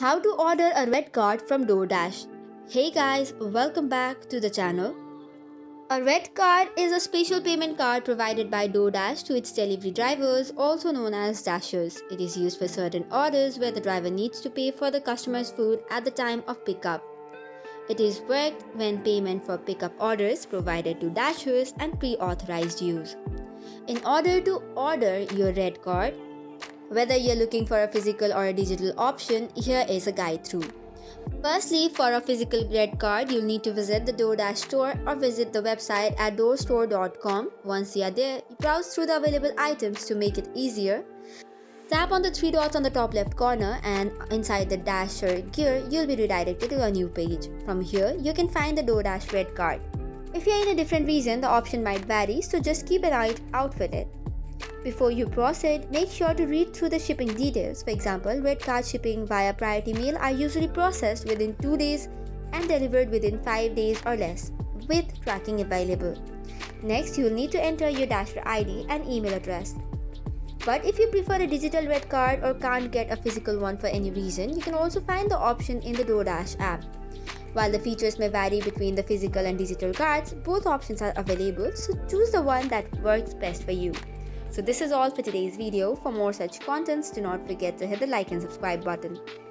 How to order a red card from DoorDash. Hey guys, welcome back to the channel. A red card is a special payment card provided by DoorDash to its delivery drivers, also known as dashers. It is used for certain orders where the driver needs to pay for the customer's food at the time of pickup. It is worked when payment for pickup orders provided to dashers and pre-authorized use. In order to order your red card, whether you're looking for a physical or a digital option, here is a guide through. Firstly, for a physical red card, you'll need to visit the DoorDash store or visit the website at doorstore.com. Once you are there, you browse through the available items to make it easier. Tap on the three dots on the top left corner and inside the Dasher gear, you'll be redirected to a new page. From here, you can find the DoorDash red card. If you're in a different region, the option might vary, so just keep an eye out for it. Before you proceed, make sure to read through the shipping details. For example, red card shipping via priority mail are usually processed within 2 days and delivered within 5 days or less, with tracking available. Next, you'll need to enter your Dasher ID and email address. But if you prefer a digital red card or can't get a physical one for any reason, you can also find the option in the DoorDash app. While the features may vary between the physical and digital cards, both options are available, so choose the one that works best for you. So this is all for today's video. For more such contents, do not forget to hit the like and subscribe button.